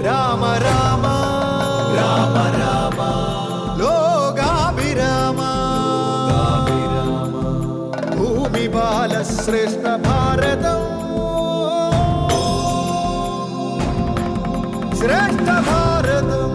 രാമ രാമ രാമ രാമ ലോകാഭിരാമ ഭൂമി ബാലശ്രേഷ്ഠ ഭാരതം ശ്രേഷ്ഠ ഭാരതം.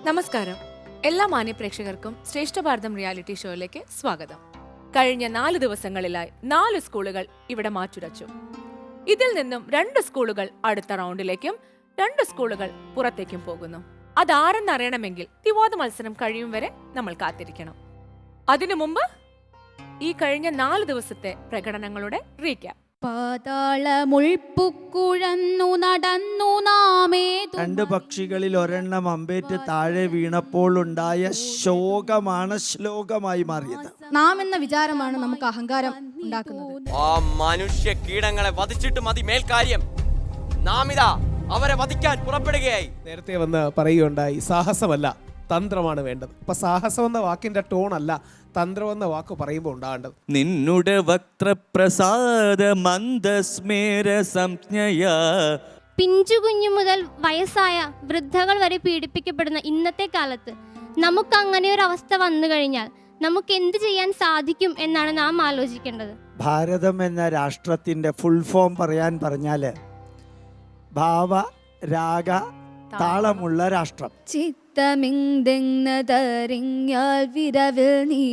നമസ്കാരം. എല്ലാ മാന്യപ്രേക്ഷകർക്കും ശ്രേഷ്ഠ ഭാരതം റിയാലിറ്റി ഷോയിലേക്ക് സ്വാഗതം. കഴിഞ്ഞ 4 ദിവസങ്ങളിലായി 4 സ്കൂളുകൾ ഇവിടെ മാറ്റുരച്ചു. ഇതിൽ നിന്നും 2 സ്കൂളുകൾ അടുത്ത റൗണ്ടിലേക്കും 2 സ്കൂളുകൾ പുറത്തേക്കും പോകുന്നു. അതാരെന്നറിയണമെങ്കിൽ തിവാദ മത്സരം കഴിയും വരെ നമ്മൾ കാത്തിരിക്കണം. അതിനു മുമ്പ് ഈ കഴിഞ്ഞ 4 ദിവസത്തെ പ്രകടനങ്ങളുടെ റീക്യാപ്പ്. പാതാളമുൾപ്പുക്കുഴന്നു നടന്നു നാമേ. 2 പക്ഷികളിൽ ഒരെണ്ണം അമ്പേറ്റ് താഴെ വീണപ്പോൾ ഉണ്ടായ ശോകമാണ് ശ്ലോകമായി മാറിയത്. നാം എന്ന വിചാരമാണ് നമുക്ക് അഹങ്കാരം ഉണ്ടാക്കുന്നത്. ആ മനുഷ്യ കീടങ്ങളെ വധിച്ചിട്ട് മതി മേൽക്കാര്യം. നാം ഇതാ അവരെ വധിക്കാൻ പുറപ്പെടുകയായി. നേരത്തെ വന്ന് പറയുകയുണ്ടായി, സാഹസമല്ല തന്ത്രമാണ് വേണ്ടത്. അപ്പൊ സാഹസം എന്ന വാക്കിന്റെ ടോൺ അല്ല തന്ത്രം എന്ന വാക്ക് പറയുമ്പോൾ ഉണ്ടാകേണ്ടത്. നിന്നുടെ വക്രപ്രസാദ മന്ദസ്മേര സംജ്ഞയ. പിഞ്ചു കുഞ്ഞു മുതൽ വയസ്സായ വൃദ്ധകൾ വരെ പീഡിപ്പിക്കപ്പെടുന്ന ഇന്നത്തെ കാലത്ത് നമുക്ക് അങ്ങനെ ഒരു അവസ്ഥ വന്നു കഴിഞ്ഞാൽ നമുക്ക് എന്ത് ചെയ്യാൻ സാധിക്കും എന്നാണ് നാം ആലോചിക്കേണ്ടത്. ഭാരതം എന്ന രാഷ്ട്രത്തിന്റെ ഫുൾ ഫോം പറയാൻ പറഞ്ഞാല് ഭാവ രാഗ താളമുള്ള രാഷ്ട്രം. ചിത്തമിങ്തെങ്ങതറിഞ്ഞാൽ വിരവിൽ നീ.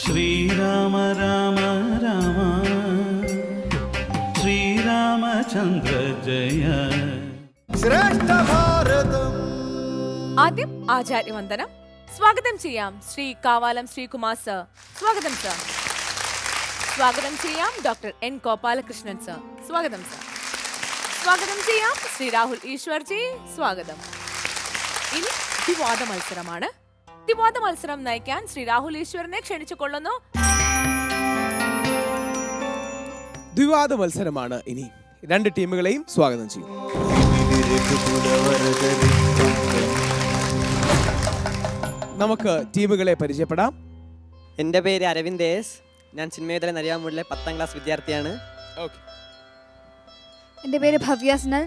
ശ്രീരാമ രാമ രാമ ശ്രീരാമചന്ദ്ര ജയ. ശ്രേഷ്ഠ ഭാരതം. ആദ്യം ആചാര്യവന്ദനം. സ്വാഗതം ചെയ്യാം ശ്രീ കാവാലം ശ്രീകുമാർ സർ. സ്വാഗതം സർ. സ്വാഗതം ചെയ്യാം ഡോക്ടർ എൻ ഗോപാലകൃഷ്ണൻ സർ. സ്വാഗതം സർ. സ്വാഗതം ചെയ്യാം ശ്രീ രാഹുൽ ഈശ്വർജി. സ്വാഗതം. ഇനി തിവാദ മത്സരമാണ്. തിവാദ മത്സരം നയിക്കാൻ ശ്രീ രാഹുൽ ഈശ്വരനെ ക്ഷണിച്ചു കൊള്ളുന്നു. ദ്വിവാദ മത്സരമാണ്. ഇനി 2 ടീമുകളെയും സ്വാഗതം ചെയ്യും. നമുക്ക് ടീമുകളെ പരിചയപ്പെടാം. എൻ്റെ പേര് അരവിന്ദ് എസ്. ഞാൻ ചിന്മയതല നരിയാമൂടിലെ 10ാം ക്ലാസ് വിദ്യാർത്ഥിയാണ്. എൻ്റെ പേര് ഭവ്യാസ്നൽ.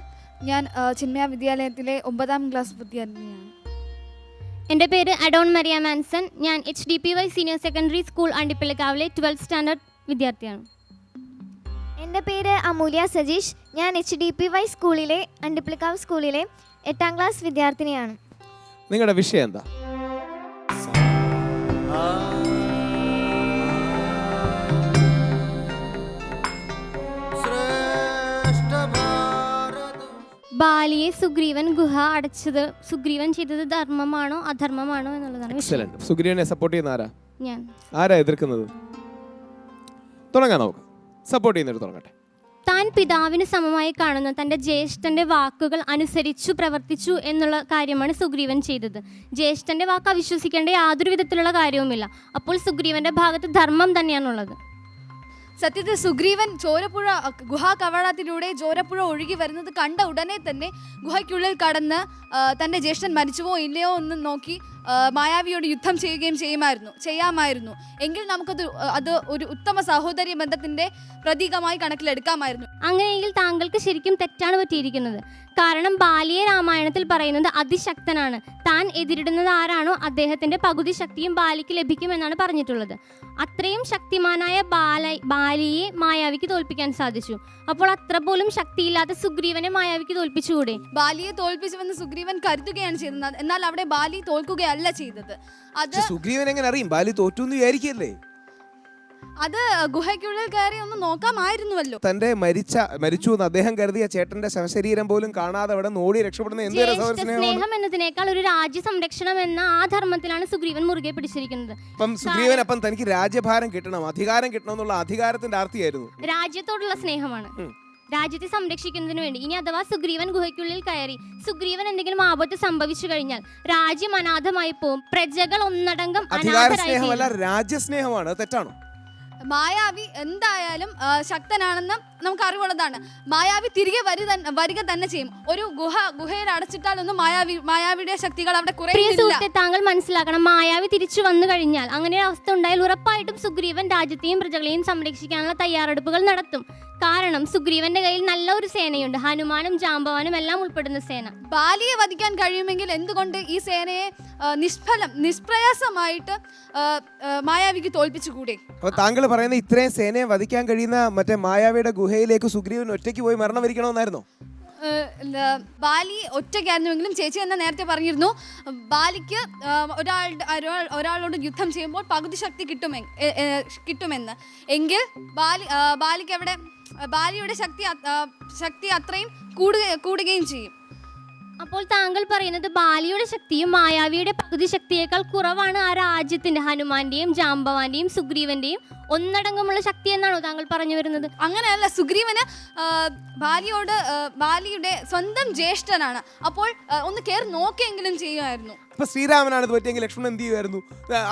ഞാൻ ചിന്മയ വിദ്യാലയത്തിലെ 9ാം ക്ലാസ് വിദ്യാർത്ഥിനിയാണ്. എൻ്റെ പേര് അഡോൺ മരിയ മാൻസൺ. ഞാൻ HDPY സീനിയർ സെക്കൻഡറി സ്കൂൾ അണ്ടിപ്പള്ളിക്കാവിലെ 12th സ്റ്റാൻഡേർഡ് വിദ്യാർത്ഥിയാണ്. എൻ്റെ പേര് അമൂല്യ സജീഷ്. ഞാൻ HDPY സ്കൂളിലെ അണ്ടിപ്പള്ളിക്കാവ് സ്കൂളിലെ 8ാം ക്ലാസ് വിദ്യാർത്ഥിനിയാണ്. നിങ്ങളുടെ വിഷയം എന്താ? ബാലിയെ സുഗ്രീവൻ ഗുഹ അടച്ചത് സുഗ്രീവൻ ചെയ്തത് ധർമ്മമാണോ അധർമ്മമാണോ എന്നുള്ളതാണ് വിഷയം. സുഗ്രീവനെ സപ്പോർട്ട് ചെയ്യുന്ന ആരാ? ഞാൻ. ആരാ എതിർക്കുന്നത്? തുടങ്ങാം നമുക്ക്. സപ്പോർട്ട് ചെയ്യുന്നവർ തുടങ്ങട്ടെ. താൻ പിതാവിന് സമമായി കാണുന്ന തൻ്റെ ജ്യേഷ്ഠന്റെ വാക്കുകൾ അനുസരിച്ചു പ്രവർത്തിച്ചു എന്നുള്ള കാര്യമാണ് സുഗ്രീവൻ ചെയ്തത്. ജ്യേഷ്ഠന്റെ വാക്ക് അവിശ്വസിക്കേണ്ട യാതൊരു വിധത്തിലുള്ള കാര്യവുമില്ല. അപ്പോൾ സുഗ്രീവന്റെ ഭാഗത്ത് ധർമ്മം തന്നെയാണുള്ളത്. സത്യത്തിൽ സുഗ്രീവൻ ചോരപ്പുഴ ഗുഹാ കവാടത്തിലൂടെ ചോരപ്പുഴ ഒഴുകി വരുന്നത് കണ്ട ഉടനെ തന്നെ ഗുഹയ്ക്കുള്ളിൽ കടന്ന് തൻ്റെ ജ്യേഷ്ഠൻ മരിച്ചുവോ ഇല്ലയോ എന്ന് നോക്കി മായാവിയോട് യുദ്ധം ചെയ്യാമായിരുന്നു. എങ്കിൽ അത് ഒരു ഉത്തമ സഹോദര്യ ബന്ധത്തിന്റെ പ്രതീകമായി കണക്കിലെടുക്കാമായിരുന്നു. അങ്ങനെയെങ്കിൽ താങ്കൾക്ക് ശരിക്കും തെറ്റാണ് പറ്റിയിരിക്കുന്നത്. കാരണം ബാലിയെ രാമായണത്തിൽ പറയുന്നത് അതിശക്തനാണ്. താൻ എതിരിടുന്നത് ആരാണോ അദ്ദേഹത്തിന്റെ പകുതി ശക്തിയും ബാലിക്ക് ലഭിക്കുമെന്നാണ് പറഞ്ഞിട്ടുള്ളത്. അത്രയും ശക്തിമാനായ ബാലിയെ മായാവിക്ക് തോൽപ്പിക്കാൻ സാധിച്ചു. അപ്പോൾ അത്ര പോലും ശക്തിയില്ലാത്ത സുഗ്രീവനെ മായാവിക്ക് തോൽപ്പിച്ചുകൂടെ? ബാലിയെ തോൽപ്പിച്ചുവെന്ന് സുഗ്രീവൻ കരുതുകയാണ് ചെയ്തത്. എന്നാൽ അവിടെ ബാലി തോൽക്കുകയല്ല ചെയ്തത്. അത് സുഗ്രീവൻ എങ്ങനെ അറിയും ബാലി തോറ്റു എന്ന് വിചാരിക്കല്ലേ? അത് ഗുഹയ്ക്കുള്ളിൽ കയറി ഒന്ന് നോക്കാമായിരുന്നുവല്ലോ. തന്റെ മരിച്ചു എന്ന് അദ്ദേഹം കരുതിയ ചേട്ടന്റെ ശവശരീരം പോലും കാണാതെ അവിടെ ഓടി രക്ഷപ്പെടുന്ന എന്ത് സ്നേഹം എന്നതിനേക്കാൾ ഒരു രാജ്യ സംരക്ഷണം എന്ന ആ ധർമ്മത്തിലാണ് സുഗ്രീവൻ മുറുകെ പിടിച്ചിരിക്കുന്നത്. അപ്പം സുഗ്രീവൻ തനിക്ക് രാജ്യഭാരം കിട്ടണം, അധികാരം കിട്ടണം എന്നുള്ള അധികാരത്തിന്റെ ആർത്തിയായിരുന്നു. രാജ്യത്തോടുള്ള സ്നേഹമാണ്, രാജ്യത്തെ സംരക്ഷിക്കുന്നതിന് വേണ്ടി. ഇനി അഥവാ സുഗ്രീവൻ ഗുഹയ്ക്കുള്ളിൽ കയറി സുഗ്രീവൻ എന്തെങ്കിലും ആപത്ത് സംഭവിച്ചു കഴിഞ്ഞാൽ രാജ്യം അനാഥമായി പോവും. പ്രജകൾ ഒന്നടങ്കം അധികാര സ്നേഹമല്ല രാജ്യസ്നേഹമാണ്. തെറ്റാണോ? മായാവി എന്തായാലും ശക്തനാണെന്ന് നമുക്ക് അറിവുള്ളതാണ്. മായാവി തിരികെ വരിക തന്നെ ചെയ്യും. ഒരു ഗുഹയിൽ അടച്ചിട്ടാലൊന്നും മായാവിയുടെ ശക്തികൾ അവിടെ കുറയുന്നില്ല. താങ്കൾ മനസ്സിലാക്കണം, മായാവി തിരിച്ചു വന്നു കഴിഞ്ഞാൽ അങ്ങനെ ഒരു അവസ്ഥ ഉണ്ടായാൽ ഉറപ്പായിട്ടും സുഗ്രീവൻ രാജ്യത്തെയും പ്രജകളെയും സംരക്ഷിക്കാനുള്ള തയ്യാറെടുപ്പുകൾ നടത്തും. കാരണം സുഗ്രീവന്റെ കയ്യിൽ നല്ല ഒരു സേനയുണ്ട്, ഹനുമാനും ജാമ്പവാനും എല്ലാം ഉൾപ്പെടുന്ന സേന. ബാലിയെ വധിക്കാൻ കഴിയുമെങ്കിൽ എന്തുകൊണ്ട് ഈ സേനയെ നിഷ്പ്രയാസമായിട്ട് മായാവിക്ക് തോൽപ്പിച്ചുകൂടെ? അപ്പൊ താങ്കൾ പറയുന്ന ഇത്രയും സേനയെ വധിക്കാൻ കഴിയുന്ന മറ്റേ മായാവിയുടെ ഗുഹയിലേക്ക് സുഗ്രീവൻ ഒറ്റയ്ക്ക് പോയി മരണം വരിക്കണമെന്നായിരുന്നോ? ബാലി ഒറ്റയ്ക്കായിരുന്നുവെങ്കിലും ചേച്ചി എന്നെ നേരത്തെ പറഞ്ഞിരുന്നു, ബാലിക്ക് ഒരാളോട് യുദ്ധം ചെയ്യുമ്പോൾ പകുതി ശക്തി കിട്ടുമെന്ന്. എങ്കിൽ ബാലിക്ക് അവിടെ ബാലിയുടെ ശക്തി അത്രയും കൂടുകയും ചെയ്യും. അപ്പോൾ താങ്കൾ പറയുന്നത് ബാലിയുടെ ശക്തിയും മായാവിയുടെ പകുതി ശക്തിയേക്കാൾ കുറവാണ് ആ രാജ്യത്തിന്റെ, ഹനുമാന്റെയും ജാമ്പവാന്റെയും സുഗ്രീവന്റെയും ഒന്നടങ്കമുള്ള ശക്തി എന്നാണോ താങ്കൾ പറഞ്ഞു വരുന്നത്? അങ്ങനെയല്ല, സുഗ്രീവന് ബാലിയുടെ സ്വന്തം ജ്യേഷ്ഠനാണ്. അപ്പോൾ ഒന്ന് കയറി നോക്കിയെങ്കിലും ചെയ്യുമായിരുന്നു. അപ്പൊ ശ്രീരാമനാണ് ഇത് പറ്റിയെങ്കിൽ ലക്ഷ്മണൻ എന്ത് ചെയ്യുമായിരുന്നു?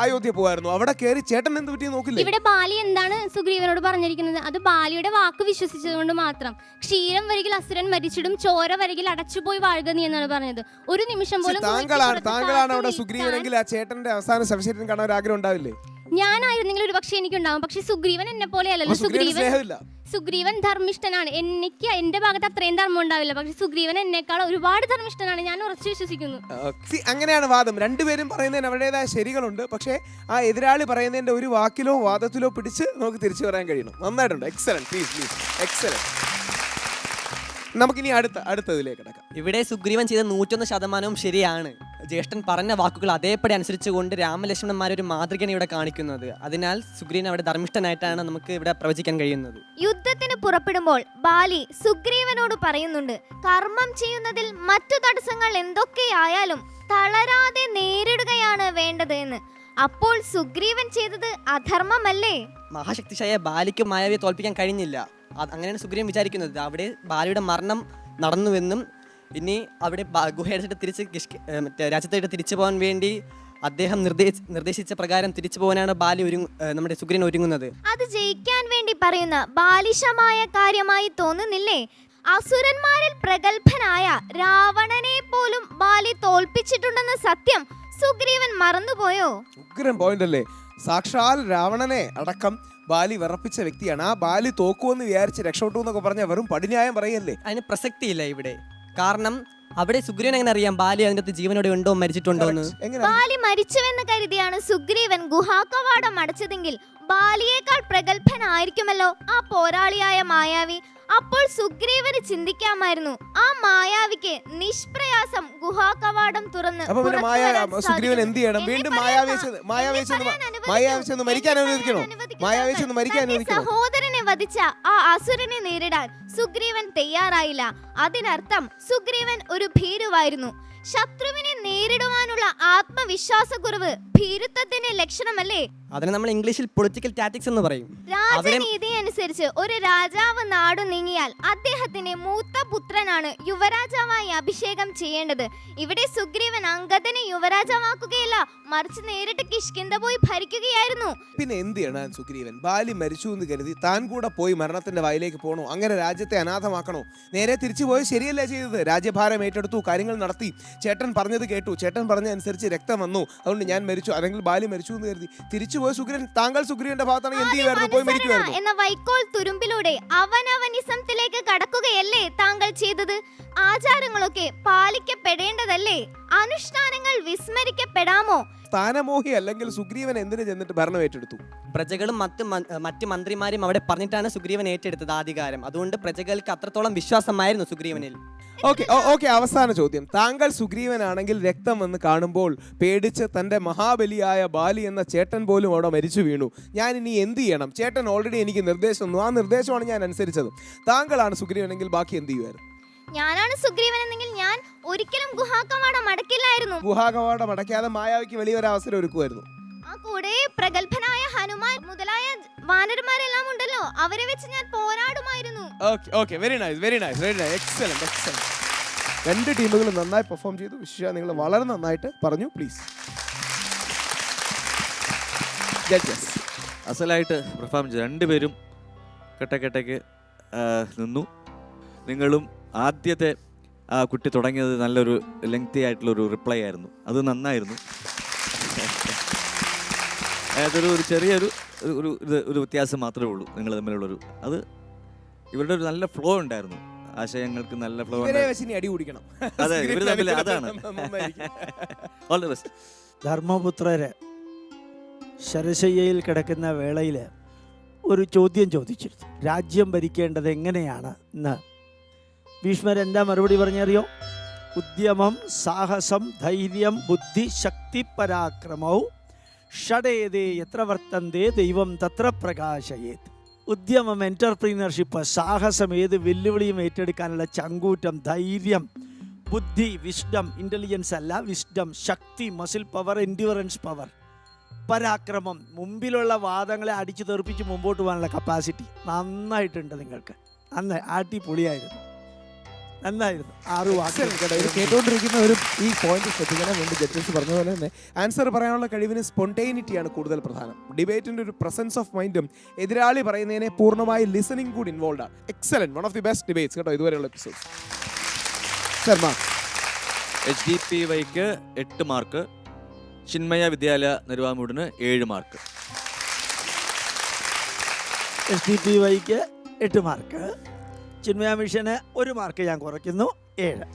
അയോധ്യ പോവായിരുന്നു. അവിടെ കയറി ചേട്ടൻ എന്ത് പറ്റിയെന്ന് നോക്കില്ല. ഇവിടെ ബാലി എന്താണ് സുഗ്രീവനോട് പറഞ്ഞിരിക്കുന്നത്? അത് ബാലിയുടെ വാക്ക് വിശ്വസിച്ചതുകൊണ്ട് മാത്രം. ക്ഷീരം വരികിൽ അസുരൻ മരിച്ചിടും, ചോര വരികിൽ അടച്ചുപോയി വാഴുക നീ എന്നാണ് പറഞ്ഞത്. ഒരു നിമിഷം പോലും താങ്കളാണ് അവിടെ സുഗ്രീവനെങ്കിൽ ആ ചേട്ടന്റെ അവസാന ശവശരീരം കാണാൻ ഒരു ആഗ്രഹം ഉണ്ടാവില്ലേ? ഞാനായിരുന്നെങ്കിൽ ഒരു പക്ഷെ എനിക്കുണ്ടാവും. പക്ഷെ സുഗ്രീവൻ എന്നെ പോലെ അല്ലല്ലോ. സുഗ്രീവൻ ധർമ്മിഷ്ഠനാണ്. എനിക്ക് എന്റെ ഭാഗത്ത് അത്രയും ധർമ്മം ഉണ്ടാവില്ല. പക്ഷെ സുഗ്രീവൻ എന്നെക്കാൾ ഒരുപാട് ധർമ്മിഷ്ഠനാണ്, ഞാൻ ഉറച്ചു വിശ്വസിക്കുന്നു. അങ്ങനെയാണ് വാദം. രണ്ടുപേരും പറയുന്നതിന് അവരുടേതായ ശരികളുണ്ട്. പക്ഷേ ആ എതിരാളി പറയുന്നതിന്റെ ഒരു വാക്കിലോ വാദത്തിലോ പിടിച്ച് നമുക്ക് തിരിച്ചു പറയാൻ കഴിയണം. നന്നായിട്ടുണ്ട്. Excellent, please excellent. നമുക്കിനി അടുത്തതിലേക്ക് കിടക്കാം. ഇവിടെ സുഗ്രീവൻ ചെയ്ത 101% ശരിയാണ്. ജ്യേഷ്ഠൻ പറഞ്ഞ വാക്കുകൾ അതേപടി അനുസരിച്ചുകൊണ്ട് രാമലക്ഷ്മണന്മാരൊരു മാതൃകയാണ് ഇവിടെ കാണിക്കുന്നത്. അതിനാൽ സുഗ്രീവൻ അവിടെ ധർമ്മിഷ്ഠനായിട്ടാണ് നമുക്ക് ഇവിടെ പ്രവചിക്കാൻ കഴിയുന്നത്. യുദ്ധത്തിന് പുറപ്പെടുമ്പോൾ ബാലി സുഗ്രീവനോട് പറയുന്നുണ്ട്, കർമ്മം ചെയ്യുന്നതിൽ മറ്റു തടസ്സങ്ങൾ എന്തൊക്കെയായാലും തളരാതെ നേരിടുകയാണ് വേണ്ടത് എന്ന്. അപ്പോൾ സുഗ്രീവൻ ചെയ്തത് അധർമ്മമല്ലേ? മഹാശക്തിശായ ബാലിക്ക് മായാവിയെ തോൽപ്പിക്കാൻ കഴിഞ്ഞില്ല. അങ്ങനെയാണ് സുഗ്രീവൻ വിചാരിക്കുന്നത്. അവിടെ ബാലിയുടെ മരണം നടന്നുവെന്നും ഇനി അവിടെ ഗുഹയടിച്ചിട്ട് തിരിച്ച് രാജ്യത്തായിട്ട് തിരിച്ചു പോകാൻ വേണ്ടി അദ്ദേഹം നിർദ്ദേശിച്ച പ്രകാരം തിരിച്ചു പോകാനാണ് നമ്മുടെ സുഗ്രീവൻ ഒരുങ്ങുന്നത്. അത് ജയിക്കാൻ വേണ്ടി പറയുന്ന ബാലിശമായ കാര്യമായി തോന്നുന്നില്ലേ? അസുരന്മാരിൽ പ്രഗത്ഭനായ രാവണനെ പോലും ബാലി തോൽപ്പിച്ചിട്ടുണ്ടെന്ന സത്യം സുഗ്രീവൻ മറന്നുപോയോ? ഉഗ്രം പോയിന്റ് അല്ലേ? സാക്ഷാൽ രാവണനെ അടക്കം ബാലി വിറപ്പിച്ച വ്യക്തിയാണ്. ആ ബാലി തോക്കുമെന്ന് വിചാരിച്ച് രക്ഷപ്പെട്ടു എന്നൊക്കെ പറഞ്ഞ വെറും പടിന്യായം പറയല്ലേ? അതിന് പ്രസക്തിയില്ല ഇവിടെ. കാരണം അവിടെ സുഗ്രീവൻ എങ്ങനെ അറിയാം ബാലി അതിനകത്ത് ജീവനോടെ ഉണ്ടോ മരിച്ചിട്ടുണ്ടോ എന്ന്? ബാലി മരിച്ചുവെന്ന് കരുതിയാണ് സുഗ്രീവൻ ഗുഹാകവാടം അടച്ചതെങ്കിൽ ബാലിയേക്കാൾ പ്രഗത്ഭനായിരിക്കുമല്ലോ ആ പോരാളിയായ മായാവി. അപ്പോൾ സുഗ്രീവന് ചിന്തിക്കാമായിരുന്നു, ആ മായാവിക്ക് നിഷ്പ്രയാസം ഗുഹാകവാടം തുറന്ന് സുഗ്രീവൻ എന്ത് ചെയ്യണം? വീണ്ടും സഹോദരനെ വധിച്ച ആ അസുരനെ നേരിടാൻ സുഗ്രീവൻ തയ്യാറായില്ല. അതിനർത്ഥം സുഗ്രീവൻ ഒരു ഭീരുവായിരുന്നു. ശത്രുവിനെ നേരിടുവാനുള്ള ആത്മവിശ്വാസക്കുറവ് ഭീരുത്വത്തിന്റെ ലക്ഷണമല്ലേ? അതിനെ നമ്മൾ ഇംഗ്ലീഷിൽ പൊളിറ്റിക്കൽ ടാറ്റിക്സ് എന്ന് പറയും. രാജനീതി അനുസരിച്ച് ഒരു രാജാവ് നാടു നീങ്ങിയാൽ അദ്ദേഹത്തിന്റെ മൂത്ത പുത്രനാണ് യുവരാജാവായി അഭിഷേകം ചെയ്യേണ്ടത്. ഇവിടെ സുഗ്രീവൻ അംഗദനെ യുവരാജാവാക്കുകയല്ല, മറിച്ച് നേരിട്ട് കിഷ്കിന്ധ പോയി ഭരിക്കുകയായിരുന്നു. പിന്നെ എന്ത് ചെയ്യണം സുഗ്രീവൻ? ബാലി മരിച്ചു എന്ന് കരുതി താൻ കൂടെ പോയി മരണത്തിന്റെ വയലേക്ക് പോകണോ? അങ്ങനെ രാജ്യത്തെ അനാഥമാക്കണോ? നേരെ തിരിച്ചു പോയി ശരിയല്ലേ ചെയ്തത്? രാജ്യഭാരം ഏറ്റെടുത്തു, കാര്യങ്ങൾ നടത്തി. ചേട്ടൻ പറഞ്ഞത് കേട്ടു, ചേട്ടൻ പറഞ്ഞ അനുസരിച്ച് രക്തം വന്നു, അതുകൊണ്ട് ഞാൻ മരിച്ചു, അല്ലെങ്കിൽ ബാലി മരിച്ചു എന്ന് കരുതി തിരിച്ചു പോയി സുഗ്രീവൻ. താങ്കൾ സുഗ്രീവന്റെ ഭാഗത്താണെങ്കിൽ എന്ത് ചെയ്യുമായിരുന്നു? പോയി മരിക്കുമായിരുന്നു എന്ന വൈക്കോൽ തുരുമ്പിലൂടെ അവനവനിസത്തിലേക്ക് കടക്കുകയല്ലേ താങ്കൾ ചെയ്തത്? ആചാരങ്ങളൊക്കെ പാലിക്കപ്പെടേണ്ടതല്ലേ? അനുഷ്ഠാനങ്ങൾ വിസ്മരിക്കപ്പെടാമോ? സ്ഥാനമോഹി അല്ലെങ്കിൽ സുഗ്രീവൻ എന്തിനു ചെന്നിട്ട് ഭരണം ഏറ്റെടുത്തു? പ്രജകളും മറ്റ് മന്ത്രിമാരും അവിടെ പറഞ്ഞിട്ടാണ് സുഗ്രീവൻ ഏറ്റെടുത്തത് അധികാരം. അതുകൊണ്ട് പ്രജകൾക്ക് അത്രത്തോളം വിശ്വാസമായിരുന്നു സുഗ്രീവനിൽ. ഓക്കെ, അവസാന ചോദ്യം. താങ്കൾ സുഗ്രീവനാണെങ്കിൽ രക്തം വന്ന് കാണുമ്പോൾ പേടിച്ച് തന്റെ മഹാബലിയായ ബാലി എന്ന ചേട്ടൻ പോലും അവിടെ മരിച്ചു വീണു. ഞാൻ ഇനി എന്ത് ചെയ്യണം? ചേട്ടൻ ഓൾറെഡി എനിക്ക് നിർദ്ദേശം തന്നു, ആ നിർദ്ദേശമാണ് ഞാൻ അനുസരിച്ചത്. താങ്കളാണ് സുഗ്രീവനെങ്കിൽ ബാക്കി എന്ത് ചെയ്യുമായിരുന്നു? ഞാനാണ് സുഗ്രീവൻ എന്നെങ്കിൽ ഞാൻ ഒരിക്കലും ഗുഹാകവാടം അടക്കില്ലായിരുന്നു. ഗുഹാകവാടം അടയ്ക്കാതെ മായാവിക്ക് വലിയൊരു അവസരം ഒരുക്കുമായിരുന്നു. ആ കൂടെ പ്രഗത്ഭനായ ഹനുമാൻ മുതലായ വാനരന്മാരെല്ലാം ഉണ്ടല്ലോ, അവരെ വെച്ച് ഞാൻ പോരാടുമായിരുന്നു. Very nice, excellent. രണ്ട് ടീമുകളും നന്നായി പെർഫോം ചെയ്തു. വിശ്വ നിങ്ങൾ വളരെ നന്നായിട്ട് പറഞ്ഞു. പ്ലീസ് ജഡ്ജസ്, അസലായിട്ട് പെർഫോം ചെയ്തു. രണ്ടുപേരും കെട്ടക്കെട്ടയ്ക്ക് നിന്നു. നിങ്ങളും ആദ്യത്തെ ആ കുട്ടി തുടങ്ങിയത് നല്ലൊരു ലെങ്തി ആയിട്ടുള്ളൊരു റിപ്ലൈ ആയിരുന്നു. അത് നന്നായിരുന്നു. അതൊരു ചെറിയൊരു ഒരു വ്യത്യാസം മാത്രമേ ഉള്ളൂ നിങ്ങൾ തമ്മിലുള്ളൊരു. അത് ഇവരുടെ ഒരു നല്ല ഫ്ലോ ഉണ്ടായിരുന്നു, ആശയങ്ങൾക്ക് നല്ല ഫ്ലോ ഉണ്ടായിരുന്നു. അടി കുടിക്കണം. അതെ, ഇവർ തമ്മിൽ അതാണ്. All the best. ധർമ്മപുത്രര് ശരശയ്യയിൽ കിടക്കുന്ന വേളയിൽ ഒരു ചോദ്യം ചോദിച്ചിരുന്നു, രാജ്യം ഭരിക്കേണ്ടത് എങ്ങനെയാണ് എന്ന്. ഭീഷ്മർ എന്താ മറുപടി പറഞ്ഞറിയോ? ഉദ്യമം, സാഹസം, ധൈര്യം, ബുദ്ധി, ശക്തി, പരാക്രമവും ഷഡേതേ എത്ര വർത്തന്തേ ദൈവം തത്ര പ്രകാശയേത്. ഉദ്യമം, എൻ്റർപ്രീനർഷിപ്പ്, സാഹസം, ഏത് വെല്ലുവിളിയും ഏറ്റെടുക്കാനുള്ള ചങ്കൂറ്റം, ധൈര്യം, ബുദ്ധി, വിസ്ഡം, ഇൻ്റലിജൻസ് അല്ല വിസ്ഡം, ശക്തി, മസിൽ പവർ, എൻഡ്യൂറൻസ് പവർ, പരാക്രമം, മുമ്പിലുള്ള വാദങ്ങളെ അടിച്ചു തെറിപ്പിച്ച് മുമ്പോട്ട് പോകാനുള്ള കപ്പാസിറ്റി നന്നായിട്ടുണ്ട് നിങ്ങൾക്ക്. നന്നായി, അടിപൊളിയായിരുന്നു, നന്നായിരുന്നു. 6 വാക്കുകൾ കേട്ടുകൊണ്ടിരിക്കുന്ന ഒരു ഈ പോയിന്റ് ശ്രദ്ധിക്കണം. വേണ്ടി ജഡ്ജസ് പറഞ്ഞ പോലെ തന്നെ ആൻസർ പറയാനുള്ള കഴിവിന് സ്പോണ്ടേനിറ്റിയാണ് കൂടുതൽ പ്രധാനം. ഡിബേറ്റിന്റെ ഒരു പ്രസൻസ് ഓഫ് മൈൻഡും എതിരാളി പറയുന്നതിനെ പൂർണ്ണമായി ലിസണിംഗ് കൂടി ഇൻവോൾവ് ആണ്. Excellent, one of the best debates കേട്ടോ ഇതുവരെയുള്ള എപ്പിസോഡ്സ്. ശർമ്മ, HDPYക്ക് 8 മാർക്ക്, ചിന്മയ വിദ്യാലയ നെരുവാമൂടിന് 7 മാർക്ക്. HDPYക്ക് 8 മാർക്ക്, ചിന്മയ മിഷന് 1 മാർക്ക് ഞാൻ കുറയ്ക്കുന്നു, 7.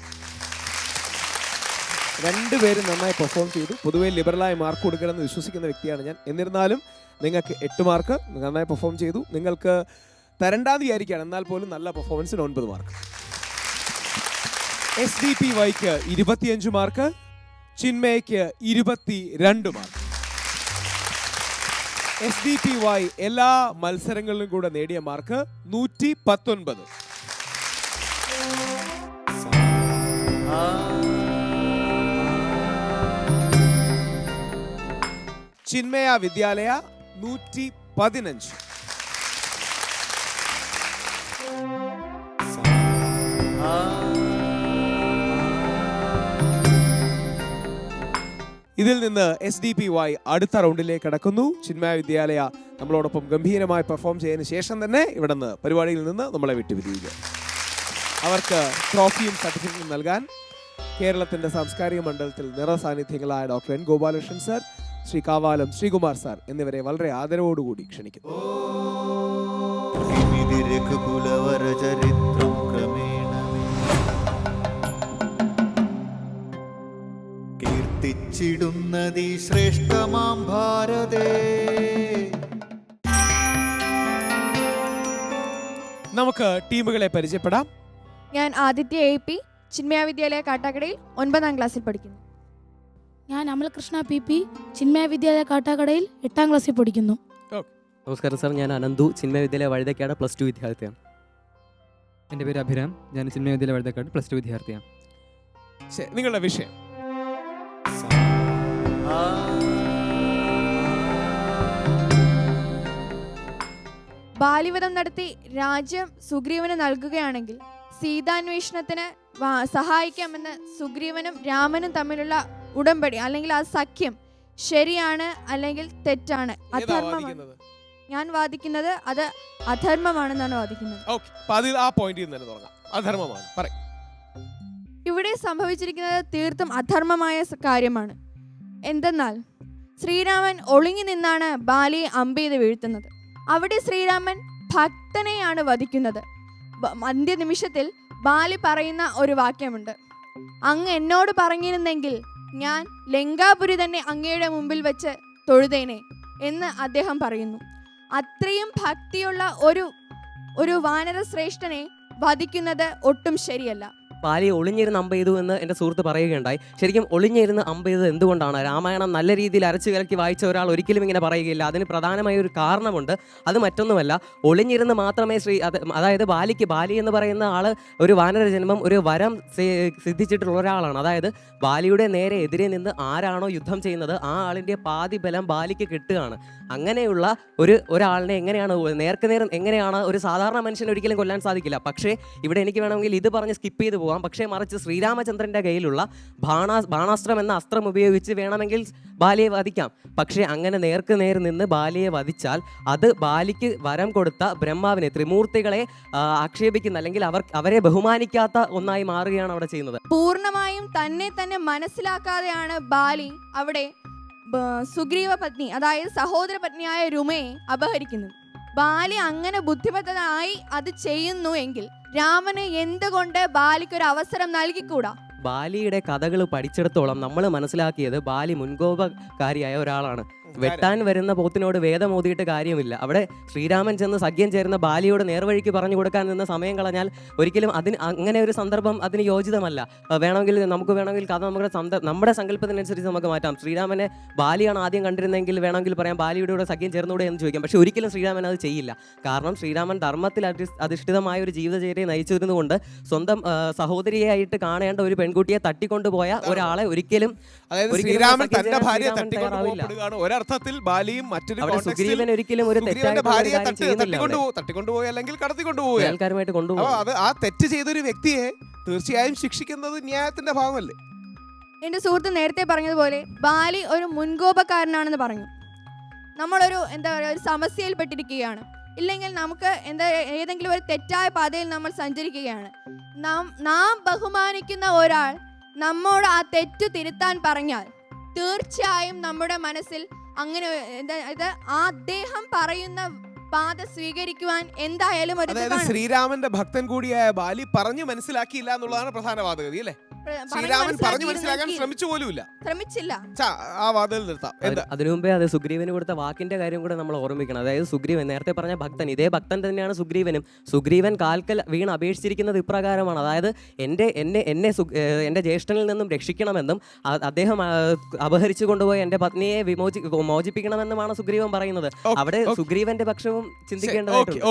രണ്ടുപേരും നന്നായി പെർഫോം ചെയ്തു. പൊതുവേ ലിബറലായി മാർക്ക് കൊടുക്കണമെന്ന് വിശ്വസിക്കുന്ന വ്യക്തിയാണ് ഞാൻ. എന്നിരുന്നാലും നിങ്ങൾക്ക് 8 മാർക്ക്, നന്നായി പെർഫോം ചെയ്തു. നിങ്ങൾക്ക് തരണ്ടാന്ന് വിചാരിക്കുകയാണ്, എന്നാൽ പോലും നല്ല പെർഫോമൻസിന് 9 മാർക്ക്. HDPYക്ക് 25 മാർക്ക്, ചിന്മയ്ക്ക് 22 മാർക്ക്. HDPY എല്ലാ മത്സരങ്ങളിലും കൂടെ നേടിയ മാർക്ക് 119. ചിന്മയ വിദ്യാലയ 115. ഇതിൽ നിന്ന് HDPY അടുത്ത റൗണ്ടിലേക്ക് കടക്കുന്നു. ചിന്മയ വിദ്യാലയ നമ്മളോടൊപ്പം ഗംഭീരമായി പെർഫോം ചെയ്തതിന് ശേഷം തന്നെ ഇവിടെ നിന്ന് പരിപാടിയിൽ നിന്ന് നമ്മളെ വിട്ടുപിരിയുക. അവർക്ക് ട്രോഫിയും സർട്ടിഫിക്കറ്റും നൽകാൻ കേരളത്തിന്റെ സാംസ്കാരിക മണ്ഡലത്തിൽ നിറസാന്നിധ്യങ്ങളായ doctor N. Gopalakrishnan sir, Shri Kavalam Sreekumar sir എന്നിവരെ വളരെ ആദരവോടുകൂടി ക്ഷണിക്കുന്നു. കീർത്തിച്ചിടുന്നതീ ശ്രേഷ്ഠമാം ഭാരതേ. നമുക്ക് ടീമുകളെ പരിചയപ്പെടാം. ഞാൻ ആദിത്യ AP, ചിന്മയ വിദ്യാലയ കാട്ടാക്കടയിൽ 9ാം ക്ലാസ്സിൽ പഠിക്കുന്നു. ഞാൻ അമൽകൃഷ്ണ PP, ചിന്മയ വിദ്യാലയ കാട്ടാക്കടയിൽ 8ാം ക്ലാസ്സിൽ പഠിക്കുന്നു. നമസ്കാരം സാർ, ഞാൻ അനന്തു, ചിന്മയ വിദ്യാലയ വഴുതക്കാട് +2 വിദ്യാർത്ഥിയാണ്. എൻ്റെ പേര് അഭിരാം, ഞാൻ ചിന്മയ വിദ്യാലയ വഴുതക്കാട് +2 വിദ്യാർത്ഥിയാണ്. നിങ്ങളുടെ വിഷയം ബാലിവധം നടത്തി രാജ്യം സുഗ്രീവന് നൽകുകയാണെങ്കിൽ സീതാന്വേഷണത്തിന് സഹായിക്കാമെന്ന് സുഗ്രീവനും രാമനും തമ്മിലുള്ള ഉടമ്പടി അല്ലെങ്കിൽ ആ സഖ്യം ശരിയാണ് അല്ലെങ്കിൽ തെറ്റാണ്, അധർമ്മമാണ്? ഞാൻ വാദിക്കുന്നത് അത് അധർമ്മമാണെന്നാണ് വാദിക്കുന്നത്. ഇവിടെ സംഭവിച്ചിരിക്കുന്നത് തീർത്തും അധർമ്മമായ കാര്യമാണ്. എന്തെന്നാൽ ശ്രീരാമൻ ഒളിഞ്ഞു നിന്നാണ് ബാലിയെ അമ്പെയ്ത് വീഴ്ത്തുന്നത്. അവിടെ ശ്രീരാമൻ ഭക്തനെയാണ് വധിക്കുന്നത്. അന്ത്യനിമിഷത്തിൽ ബാലി പറയുന്ന ഒരു വാക്യമുണ്ട്, അങ്ങ് എന്നോട് പറഞ്ഞിരുന്നെങ്കിൽ ഞാൻ ലങ്കാപുരി തന്നെ അങ്ങയുടെ മുമ്പിൽ വെച്ച് തൊഴുതേനെ എന്ന് അദ്ദേഹം പറയുന്നു. അത്രയും ഭക്തിയുള്ള ഒരു വാനര ശ്രേഷ്ഠനെ വധിക്കുന്നത് ഒട്ടും ശരിയല്ല. ബാലിയെ ഒളിഞ്ഞിരുന്ന് അമ്പ് ചെയ്തു എന്ന് എൻ്റെ സുഹൃത്ത് പറയുകയുണ്ടായി. ശരിക്കും ഒളിഞ്ഞിരുന്ന് അമ്പ് ചെയ്തത് എന്തുകൊണ്ടാണ്? രാമായണം നല്ല രീതിയിൽ അരച്ചു കലക്കി വായിച്ച ഒരാൾ ഒരിക്കലും ഇങ്ങനെ പറയുകയില്ല. അതിന് പ്രധാനമായ ഒരു കാരണമുണ്ട്. അത് മറ്റൊന്നുമല്ല, ഒളിഞ്ഞിരുന്ന് മാത്രമേ അതായത് ബാലി എന്ന് പറയുന്ന ആൾ ഒരു വാനര ജന്മം, ഒരു വരം സിദ്ധിച്ചിട്ടുള്ള ഒരാളാണ്. അതായത് ബാലിയുടെ നേരെ എതിരെ നിന്ന് ആരാണോ യുദ്ധം ചെയ്യുന്നത് ആ ആളിൻ്റെ പാതി ബലം ബാലിക്ക് കിട്ടുകയാണ്. അങ്ങനെയുള്ള ഒരാളിനെ എങ്ങനെയാണ് നേർക്കുനേർ എങ്ങനെയാണ് ഒരു സാധാരണ മനുഷ്യൻ ഒരിക്കലും കൊല്ലാൻ സാധിക്കില്ല. പക്ഷേ ഇവിടെ എനിക്ക് വേണമെങ്കിൽ ഇത് പറഞ്ഞ് സ്കിപ്പ് ചെയ്ത് പോകാം. പോകാം. പക്ഷേ മറിച്ച് ശ്രീരാമചന്ദ്രൻ്റെ കയ്യിലുള്ള ബാണാസ്ത്രം എന്ന അസ്ത്രം ഉപയോഗിച്ച് വേണമെങ്കിൽ ബാലിയെ വധിക്കാം. പക്ഷേ അങ്ങനെ നേർക്ക് നേർ നിന്ന് ബാലിയെ വധിച്ചാൽ അത് ബാലിക്ക് വരം കൊടുത്ത ബ്രഹ്മാവിനെ, ത്രിമൂർത്തികളെ ആക്ഷേപിക്കുന്ന അല്ലെങ്കിൽ അവരെ ബഹുമാനിക്കാത്ത ഒന്നായി മാറുകയാണ് അവിടെ ചെയ്യുന്നത്. പൂർണ്ണമായും തന്നെ മനസ്സിലാക്കാതെയാണ് ബാലി അവിടെ സുഗ്രീവ പത്നി, അതായത് സഹോദര പത്നിയായ രുമയെ അപഹരിക്കുന്നത്. ബാലി അങ്ങനെ ബുദ്ധിമത്തനായി അത് ചെയ്യുന്നു എങ്കിൽ രാമന് എന്തുകൊണ്ട് ബാലിക്കൊരു അവസരം നൽകിക്കൂടാ? ബാലിയുടെ കഥകൾ പഠിച്ചിടത്തോളം നമ്മൾ മനസ്സിലാക്കിയത് ബാലി മുൻകോപകാരിയായ ഒരാളാണ്. വെട്ടാൻ വരുന്ന പോത്തിനോട് വേദം ഓതിയിട്ട് കാര്യമില്ല. അവിടെ ശ്രീരാമൻ ചെന്ന് സഖ്യം ചേർന്ന ബാലിയോട് നേർവഴിക്ക് പറഞ്ഞു കൊടുക്കാൻ നിന്ന സമയം കളഞ്ഞാൽ ഒരിക്കലും അങ്ങനെ ഒരു സന്ദർഭം അതിന് യോജിതമല്ല. വേണമെങ്കിൽ കഥ നമ്മുടെ സങ്കല്പത്തിനനുസരിച്ച് നമുക്ക് മാറ്റാം. ശ്രീരാമനെ ബാലിയാണ് ആദ്യം കണ്ടിരുന്നെങ്കിൽ വേണമെങ്കിൽ പറയാം ബാലിയുടെ കൂടെ സഖ്യം ചേർന്നുകൂടെ എന്ന് ചോദിക്കാം. പക്ഷേ ഒരിക്കലും ശ്രീരാമൻ അത് ചെയ്യില്ല. കാരണം ശ്രീരാമൻ ധർമ്മത്തിൽ അധിഷ്ഠിതമായ ഒരു ജീവിതചര്യയെ നയിച്ചിരുന്നുകൊണ്ട് സ്വന്തം സഹോദരിയായിട്ട് കാണേണ്ട ഒരു പെൺകുട്ടിയെ തട്ടിക്കൊണ്ടുപോയ ഒരാളെ ഒരിക്കലും ശ്രീരാമൻ തന്റെ ഭാര്യയെ തട്ടിക്കൊണ്ടുപോവുകയാണ്. ഒരർത്ഥത്തിൽ ബാലിയും മറ്റൊരു സുഗ്രീവൻ ഒരിക്കലും ഒരു ഭാര്യയെ തട്ടിക്കൊണ്ടുപോയി അല്ലെങ്കിൽ കടത്തിക്കൊണ്ടുപോയി. അത് ആ തെറ്റ് ചെയ്തൊരു വ്യക്തിയെ തീർച്ചയായും ശിക്ഷിക്കുന്നത് ന്യായത്തിന്റെ ഭാഗമല്ലേ? എൻ്റെ സുഹൃത്ത് നേരത്തെ പറഞ്ഞതുപോലെ ബാലി ഒരു മുൻകോപക്കാരനാണെന്ന് പറഞ്ഞു. നമ്മളൊരു ഒരു സമസ്യയിൽപ്പെട്ടിരിക്കുകയാണ്. ഇല്ലെങ്കിൽ നമുക്ക് ഏതെങ്കിലും ഒരു തെറ്റായ പാതയിൽ നമ്മൾ സഞ്ചരിക്കുകയാണ്. നാം ബഹുമാനിക്കുന്ന ഒരാൾ നമ്മോട് ആ തെറ്റ് തിരുത്താൻ പറഞ്ഞാൽ തീർച്ചയായും നമ്മുടെ മനസ്സിൽ അങ്ങനെ അദ്ദേഹം പറയുന്ന പാത സ്വീകരിക്കുവാൻ എന്തായാലും ശ്രീരാമന്റെ ഭക്തൻ കൂടിയായ ബാലി പറഞ്ഞു മനസ്സിലാക്കിയില്ല എന്നുള്ളതാണ് പ്രധാന വാദഗതി അല്ലേ? ശ്രീരാമൻ പറഞ്ഞു മനസ്സിലാക്കാൻ ശ്രമിച്ചില്ല. ആ വാദത്തിൽ നിർത്താം. അതിനു മുമ്പേ അത് സുഗ്രീവന് കൊടുത്ത വാക്കിന്റെ കാര്യം കൂടെ നമ്മൾ ഓർമ്മിക്കണം. അതായത് സുഗ്രീവൻ നേരത്തെ പറഞ്ഞ ഭക്തൻ, ഇതേ ഭക്തൻ തന്നെയാണ് സുഗ്രീവനും. സുഗ്രീവൻ കാൽക്കൽ വീണ് അപേക്ഷിച്ചിരിക്കുന്നത് ഇപ്രകാരമാണ്. അതായത് എന്റെ ജ്യേഷ്ഠനിൽ നിന്നും രക്ഷിക്കണമെന്നും അദ്ദേഹം അപഹരിച്ചു കൊണ്ടുപോയി എന്റെ പത്നിയെ മോചിപ്പിക്കണമെന്നുമാണ് സുഗ്രീവൻ പറയുന്നത്. അവിടെ സുഗ്രീവന്റെ പക്ഷവും ചിന്തിക്കേണ്ടതായിട്ടുണ്ട്.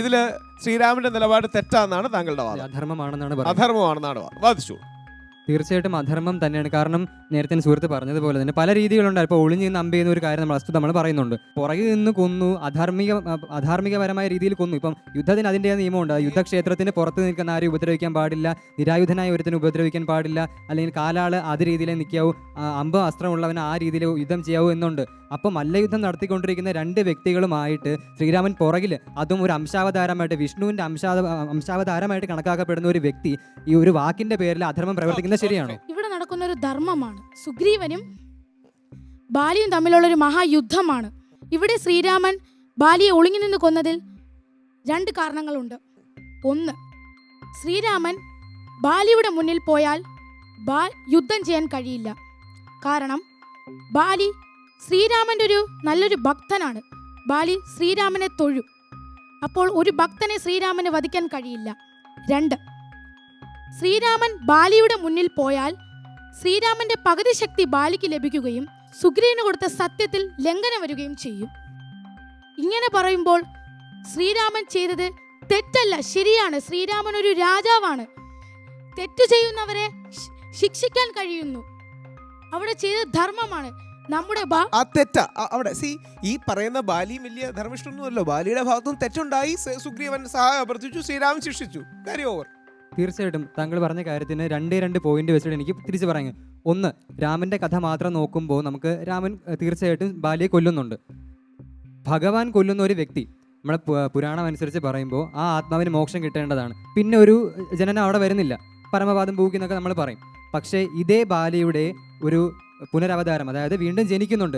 ഇതില് ശ്രീരാമന്റെ നിലപാട് തെറ്റാണെന്നാണ് താങ്കളുടെ വാദം. അധർമ്മമാണെന്നാണ് വാദിച്ചു. തീർച്ചയായിട്ടും അധർമ്മം തന്നെയാണ്. കാരണം നേരത്തെ സുഹൃത്ത് പറഞ്ഞതുപോലെ തന്നെ പല രീതികളുണ്ട്. ഇപ്പോൾ ഒളിഞ്ഞു നിന്ന് അമ്പ് ചെയ്യുന്ന ഒരു കാര്യം നമ്മൾ പറയുന്നുണ്ട്. പുറകിൽ നിന്ന് കൊന്നു, അധാർമികപരമായ രീതിയിൽ കൊന്നു. ഇപ്പം യുദ്ധത്തിന് അതിൻ്റെ നിയമമുണ്ട്. യുദ്ധക്ഷേത്രത്തിന് പുറത്ത് നിൽക്കുന്ന ആരും ഉപദ്രവിക്കാൻ പാടില്ല, നിരായുധനായ ഒരുത്തിന് ഉപദ്രവിക്കാൻ പാടില്ല, അല്ലെങ്കിൽ കാലാള് അത് രീതിയിൽ നിൽക്കാവൂ, അമ്പ് അസ്ത്രമുള്ളവന് ആ രീതിയിൽ യുദ്ധം ചെയ്യാവൂ എന്നുണ്ട്. അപ്പം മല്ലയുദ്ധം നടത്തിക്കൊണ്ടിരിക്കുന്ന രണ്ട് വ്യക്തികളുമായിട്ട് ശ്രീരാമൻ പുറകിൽ, അതും ഒരു അംശാവതാരമായിട്ട്, വിഷ്ണുവിൻ്റെ അംശാവതാരമായിട്ട് കണക്കാക്കപ്പെടുന്ന ഒരു വ്യക്തി ഈ ഒരു വാക്കിന്റെ പേരിൽ അധർമ്മം പ്രവർത്തിക്കുന്നത് ശരിയാണോ? ഇവിടെ നടക്കുന്ന ഒരു ധർമ്മമാണ്. സുഗ്രീവനും ബാലിയും തമ്മിലുള്ള ഒരു മഹായുദ്ധമാണ്. ഇവിടെ ശ്രീരാമൻ ബാലിയെ ഒളിഞ്ഞു നിന്ന് കൊന്നതിൽ രണ്ട് കാരണങ്ങളുണ്ട്. ഒന്ന്, ശ്രീരാമൻ ബാലിയുടെ മുന്നിൽ പോയാൽ യുദ്ധം ചെയ്യാൻ കഴിയില്ല. കാരണം ബാലി ശ്രീരാമൻ്റെ ഒരു നല്ലൊരു ഭക്തനാണ്. ബാലി ശ്രീരാമനെ തൊഴും. അപ്പോൾ ഒരു ഭക്തനെ ശ്രീരാമനെ വധിക്കാൻ കഴിയില്ല. രണ്ട്, ശ്രീരാമൻ ബാലിയുടെ മുന്നിൽ പോയാൽ ശ്രീരാമന്റെ പകുതി ശക്തി ബാലിക്ക് ലഭിക്കുകയും സുഗ്രീവന് കൊടുത്ത സത്യത്തിൽ ലംഘനം വരികയും ചെയ്യും. ഇങ്ങനെ പറയുമ്പോൾ ശ്രീരാമൻ ചെയ്തത് തെറ്റല്ല, ശരിയാണ്. ശ്രീരാമൻ ഒരു രാജാവാണ്. തെറ്റു ചെയ്യുന്നവരെ ശിക്ഷിക്കാൻ കഴിയുന്നു. അവിടെ ചെയ്തത് ധർമ്മമാണ്. നമ്മുടെ അവിടെ ഈ പറയുന്ന ബാലി വലിയ ധർമ്മിഷ്ഠൊന്നുമല്ലോ. ബാലിയുടെ ഭാഗത്തും തെറ്റുണ്ടായി. സുഗ്രീവൻ സഹായം അഭ്യർത്ഥിച്ചു, ശ്രീരാമൻ ശിക്ഷിച്ചു. കാര്യം ഓവർ. തീർച്ചയായിട്ടും താങ്കൾ പറഞ്ഞ കാര്യത്തിന് രണ്ട് പോയിന്റ് വെച്ചിട്ട് എനിക്ക് തിരിച്ചു പറയാം. ഒന്ന്, രാമന്റെ കഥ മാത്രം നോക്കുമ്പോൾ നമുക്ക് രാമൻ തീർച്ചയായിട്ടും ബാലിയെ കൊല്ലുന്നുണ്ട്. ഭഗവാൻ കൊല്ലുന്ന ഒരു വ്യക്തി നമ്മളെ പുരാണം അനുസരിച്ച് പറയുമ്പോൾ ആ ആത്മാവിന് മോക്ഷം കിട്ടേണ്ടതാണ്. പിന്നെ ഒരു ജനനം അവിടെ വരുന്നില്ല, പരമപാദം ഭൂക്കുന്നൊക്കെ നമ്മൾ പറയും. പക്ഷേ ഇതേ ബാലിയുടെ ഒരു പുനരവതാരം, അതായത് വീണ്ടും ജനിക്കുന്നുണ്ട്.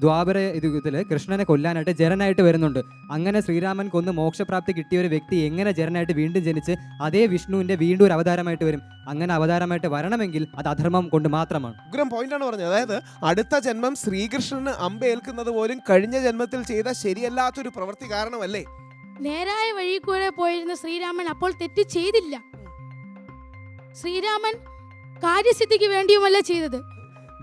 ദ്വാപര യുഗത്തിൽ കൃഷ്ണനെ കൊല്ലാനായിട്ട് ജരനായിട്ട് വരുന്നുണ്ട്. അങ്ങനെ ശ്രീരാമൻ കൊന്ന് മോക്ഷപ്രാപ്തി കിട്ടിയ ഒരു വ്യക്തി എങ്ങനെ ജരനായിട്ട് വീണ്ടും ജനിച്ച് അതേ വിഷ്ണുവിന്റെ വീണ്ടും ഒരു അവതാരമായിട്ട് വരും? അങ്ങനെ അവതാരമായിട്ട് വരണമെങ്കിൽ അത് അധർമ്മം കൊണ്ട് മാത്രമാണ്. ഉഗ്രം പോയിന്റാണ് പറഞ്ഞത്. അതായത് അടുത്ത ജന്മം ശ്രീകൃഷ്ണന് അമ്പേൽക്കുന്നത് പോലും കഴിഞ്ഞ ജന്മത്തിൽ ചെയ്ത ശരിയല്ലാത്തൊരു പ്രവൃത്തി കാരണമല്ലേ? നേരായ വഴി കൂടെ പോയിരുന്ന ശ്രീരാമൻ അപ്പോൾ തെറ്റ് ചെയ്തില്ല. ശ്രീരാമൻ കാര്യസിദ്ധിക്ക് വേണ്ടിയുമല്ല ചെയ്തത്.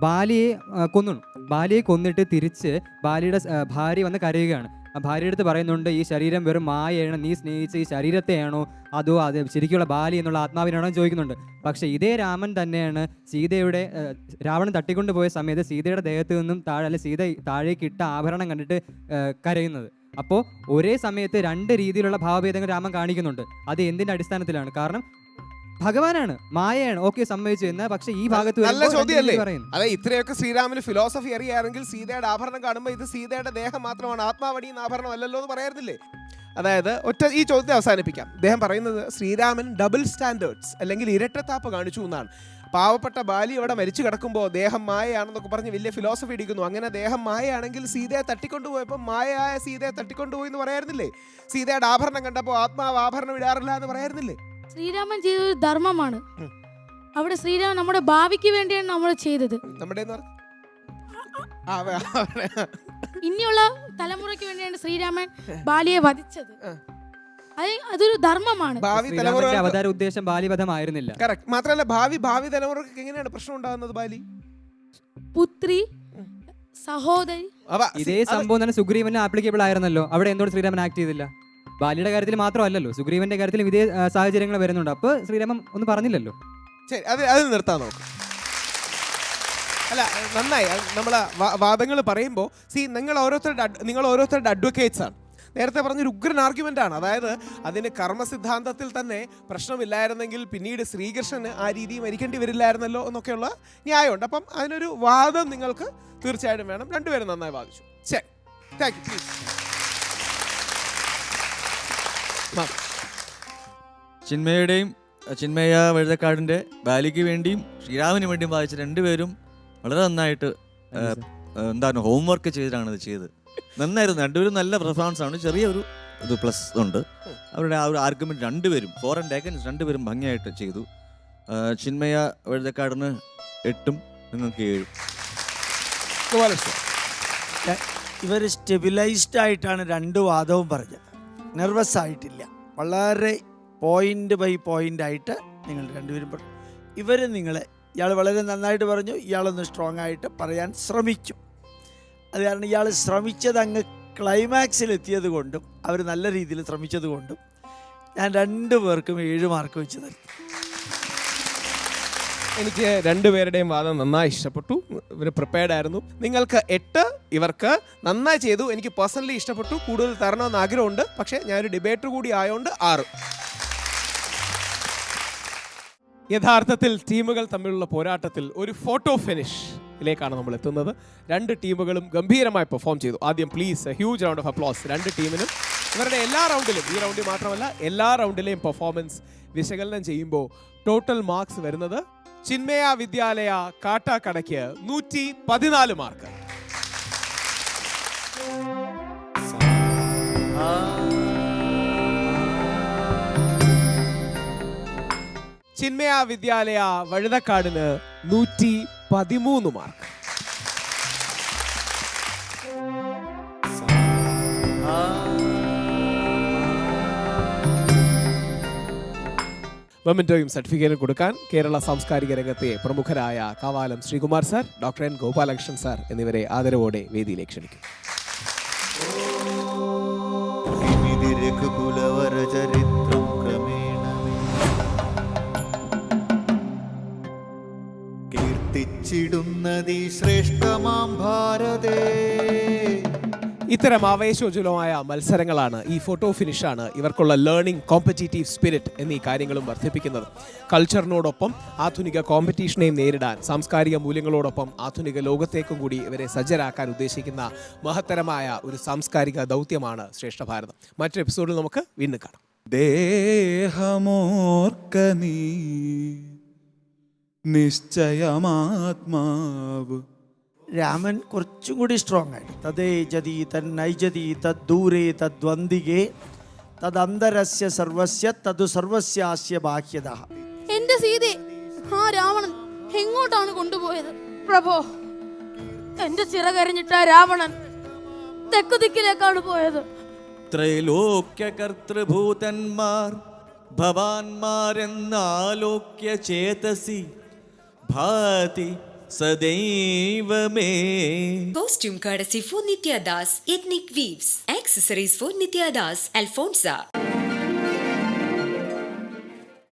ബാലിയെ കൊന്നിട്ട് തിരിച്ച് ബാലിയുടെ ഭാര്യ വന്ന് കരയുകയാണ്. ആ ഭാര്യയുടെ അടുത്ത് പറയുന്നുണ്ട്, ഈ ശരീരം വെറും മായയാണ്, നീ സ്നേഹിച്ച ഈ ശരീരത്തെയാണോ അതോ അത് ശരിക്കുള്ള ബാലി എന്നുള്ള ആത്മാവിനാണോ ചോദിക്കുന്നുണ്ട്. പക്ഷേ ഇതേ രാമൻ തന്നെയാണ് രാവണൻ തട്ടിക്കൊണ്ടുപോയ സമയത്ത് സീതയുടെ ദേഹത്ത് നിന്നും സീത താഴേക്ക് ഇട്ട ആഭരണം കണ്ടിട്ട് കരയുന്നത്. അപ്പോൾ ഒരേ സമയത്ത് രണ്ട് രീതിയിലുള്ള ഭാവഭേദങ്ങൾ രാമൻ കാണിക്കുന്നുണ്ട്. അത് എന്തിൻ്റെ അടിസ്ഥാനത്തിലാണ്? കാരണം ഭഗവാനാണ്, മായയാണ്, ഓക്കെ സമ്മതിച്ചു എന്നാൽ പക്ഷെ ഈ ഭാഗത്ത് നല്ല ചോദ്യമല്ലേ? പറയുന്നു. അതെ, ഇത്രയൊക്കെ ശ്രീരാമന് ഫിലോസഫി അറിയാമെങ്കിൽ സീതയുടെ ആഭരണം കാണുമ്പോൾ ഇത് സീതയുടെ ദേഹം മാത്രമാണ്, ആത്മാവണിയുന്ന ആഭരണം അല്ലല്ലോ എന്ന് പറയാറുന്നില്ലേ? അതായത് ഈ ചോദ്യത്തെ അവസാനിപ്പിക്കാം. അദ്ദേഹം പറയുന്നത് ശ്രീരാമൻ ഡബിൾ സ്റ്റാൻഡേർഡ്സ് അല്ലെങ്കിൽ ഇരട്ടത്താപ്പ് കാണിച്ചു എന്നാണ്. പാവപ്പെട്ട ബാലി അവിടെ മരിച്ചു കിടക്കുമ്പോൾ ദേഹം മായയാണെന്നൊക്കെ പറഞ്ഞ് വലിയ ഫിലോസഫി ഇടിക്കുന്നു. അങ്ങനെ ദേഹം മായയാണെങ്കിൽ സീതയെ തട്ടിക്കൊണ്ടുപോയപ്പോൾ മായയായ സീതയെ തട്ടിക്കൊണ്ടുപോയി എന്ന് പറയാറുന്നില്ലേ? സീതയുടെ ആഭരണം കണ്ടപ്പോൾ ആത്മാവ് ആഭരണം ഇടാറില്ല എന്ന് പറയാറുന്നില്ലേ? ശ്രീരാമൻ ചെയ്തൊരു ധർമ്മമാണ്. അവിടെ ശ്രീരാമൻ നമ്മുടെ ഭാവിക്ക് വേണ്ടിയാണ് നമ്മൾ ചെയ്തത്. നമ്മുടെ ഇനിയുള്ള തലമുറയ്ക്ക് വേണ്ടിയാണ് ശ്രീരാമൻ ബാലിയെ വധിച്ചത്. അതൊരു ധർമ്മമാണ്. ശ്രീരാമന്റെ അവതാര ഉദ്ദേശം ബാലിവധമായിരുന്നില്ല. കറക്റ്റ്. മാത്രമല്ല ഭാവി തലമുറക്ക് എങ്ങനെയാണ് പ്രശ്നം ഉണ്ടാകുന്നത്? ബാലി പുത്രി, സഹോദരി, ഇതേ സംഭവം തന്നെ സുഗ്രീവന് ആപ്ലിക്കബിൾ ആയിരുന്നല്ലോ. അവിടെ എന്തുകൊണ്ട് ശ്രീരാമൻ ആക്ട് ചെയ്തില്ല? ബാലിയുടെ കാര്യത്തിൽ മാത്രമല്ലല്ലോ, സുഗ്രീവന്റെ കാര്യത്തിലും ഇതേ സാഹചര്യങ്ങൾ വരുന്നുണ്ട്. അപ്പോൾ ശ്രീരാമൻ ഒന്നും പറഞ്ഞില്ലല്ലോ. ശരി, അത് നിർത്താൻ നോക്കും. അല്ല, നന്നായി. നമ്മൾ വാദങ്ങൾ പറയുമ്പോൾ നിങ്ങൾ ഓരോരുത്തരുടെ അഡ്വക്കേറ്റ്സ് ആണ്. നേരത്തെ പറഞ്ഞൊരു ഉഗ്രൻ ആർഗ്യുമെന്റ് ആണ്. അതായത് അതിന് കർമ്മസിദ്ധാന്തത്തിൽ തന്നെ പ്രശ്നമില്ലായിരുന്നെങ്കിൽ പിന്നീട് ശ്രീകൃഷ്ണന് ആ രീതി മരിക്കേണ്ടി വരില്ലായിരുന്നല്ലോ എന്നൊക്കെയുള്ള ന്യായമുണ്ട്. അപ്പം അതിനൊരു വാദം നിങ്ങൾക്ക് തീർച്ചയായിട്ടും വേണം. രണ്ടുപേരും നന്നായി വാദിച്ചു. ശരി, താങ്ക് യു. പ്ലീസ്. ചിന്മയ വഴുതക്കാടിൻ്റെ ബാലിക്ക് വേണ്ടിയും ശ്രീരാമന് വേണ്ടിയും വായിച്ച രണ്ടുപേരും വളരെ നന്നായിട്ട് എന്താണ് ഹോംവർക്ക് ചെയ്തിട്ടാണ് ഇത് ചെയ്തത്. നന്നായിരുന്നു. രണ്ടുപേരും നല്ല പെർഫോമൻസ് ആണ്. ചെറിയൊരു ഇത് പ്ലസ് ഉണ്ട്. അവരുടെ ആ ഒരു ആർഗ്യുമെന്റ് രണ്ടുപേരും ഫോർ ആൻഡ് അഗൈൻസ്റ്റ് രണ്ടുപേരും ഭംഗിയായിട്ട് ചെയ്തു. ചിന്മയ വഴുതക്കാടിന് 8ഉം നിങ്ങൾക്ക് 7. ഇവർ സ്റ്റെബിലൈസ്ഡ് ആയിട്ടാണ് രണ്ട് വാദവും പറഞ്ഞത്. നെർവസ് ആയിട്ടില്ല. വളരെ പോയിന്റ് ബൈ പോയിന്റ് ആയിട്ട് നിങ്ങൾ രണ്ടുപേരും പറഞ്ഞു. ഇയാൾ വളരെ നന്നായിട്ട് പറഞ്ഞു, ഇയാളൊന്ന് സ്ട്രോങ് ആയിട്ട് പറയാൻ ശ്രമിച്ചു. അത് കാരണം ഇയാൾ ശ്രമിച്ചത് അങ്ങ് ക്ലൈമാക്സിലെത്തിയത് കൊണ്ടും അവർ നല്ല രീതിയിൽ ശ്രമിച്ചത് കൊണ്ടും ഞാൻ രണ്ടുപേർക്കും 7 മാർക്ക് വെച്ച് തരും. എനിക്ക് രണ്ടുപേരുടെയും വാദം നന്നായി ഇഷ്ടപ്പെട്ടു. ഇവർ പ്രിപ്പയർഡ് ആയിരുന്നു. നിങ്ങൾക്ക് 8, ഇവർക്ക് നന്നായി ചെയ്തു. എനിക്ക് പേഴ്സണലി ഇഷ്ടപ്പെട്ടു. കൂടുതൽ തരണമെന്ന് ആഗ്രഹമുണ്ട്. പക്ഷേ ഞാനൊരു ഡിബേറ്റർ കൂടി ആയതുകൊണ്ട് 6. യഥാർത്ഥത്തിൽ ടീമുകൾ തമ്മിലുള്ള പോരാട്ടത്തിൽ ഒരു ഫോട്ടോ ഫിനിഷിലേക്കാണ് നമ്മൾ എത്തുന്നത്. രണ്ട് ടീമുകളും ഗംഭീരമായി പെർഫോം ചെയ്തു. ആദ്യം please huge round of applause രണ്ട് ടീമിനും. ഇവരുടെ എല്ലാ റൗണ്ടിലും, ഈ റൗണ്ടിൽ മാത്രമല്ല എല്ലാ റൗണ്ടിലെയും പെർഫോമൻസ് വിശകലനം ചെയ്യുമ്പോൾ ടോട്ടൽ മാർക്സ് വരുന്നത് ചിന്മയ വിദ്യാലയ കാട്ടാക്കടയ്ക്ക് 114 മാർക്ക്. ചിന്മയ വിദ്യാലയ വഴുതക്കാടിന് 113 മാർക്ക്. മൊമെന്റോയും സർട്ടിഫിക്കറ്റും കൊടുക്കാൻ കേരള സാംസ്കാരിക രംഗത്തെ പ്രമുഖരായ Kavalam Sreekumar sir, doctor N Gopalakrishnan sir എന്നിവരെ ആദരവോടെ വേദിയിലേക്ക് ക്ഷണിക്കും. കീർത്തിച്ചിടുന്നതി ശ്രേഷ്ഠമാം ഭാരതേ. ഇത്തരം ആവേശോജ്വലമായ മത്സരങ്ങളാണ്, ഈ ഫോട്ടോ ഫിനിഷാണ് ഇവർക്കുള്ള ലേണിംഗ്, കോമ്പറ്റീറ്റീവ് സ്പിരിറ്റ് എന്നീ കാര്യങ്ങളും വർദ്ധിപ്പിക്കുന്നത്. കൾച്ചറിനോടൊപ്പം ആധുനിക കോമ്പറ്റീഷനെയും നേരിടാൻ, സാംസ്കാരിക മൂല്യങ്ങളോടൊപ്പം ആധുനിക ലോകത്തേക്കും കൂടി ഇവരെ സജ്ജരാക്കാൻ ഉദ്ദേശിക്കുന്ന മഹത്തരമായ ഒരു സാംസ്കാരിക ദൗത്യമാണ് ശ്രേഷ്ഠ ഭാരതം. മറ്റൊരു എപ്പിസോഡിൽ നമുക്ക് വീണ്ടും കാണാം. ദേഹമോർക്ക നീ നിശ്ചയമാത്മാവ്. രാമൻ കുറച്ചും കൂടി സ്ട്രോങ് ആയിട്ട് തദ്ദേജതി തന്നൈജതി തദ്ദൂരേ തദ്വന്ദികേ തദന്തരസ്യ സർവസ്യ തദു സർവസ്യാസ്യ ബാഹ്യത. എന്റെ സീതേ ആ രാവണൻ എങ്ങോട്ടാണ് കൊണ്ടുപോയത് പ്രഭോ? എന്റെ ചിറകരിഞ്ഞിട്ട രാവണൻ തെക്കു ദിക്കിലേക്കാണ് പോയത്. ത്രൈലോക്യ കർത്തൃഭൂതന്മാർ ഭവാന്മാരെന്നാലോക്യ ചേതസി Padhi സദൈവ may. Costume courtesy for Nitya Das, Ethnic Weaves. Accessories for Nitya Das, Alfonsa.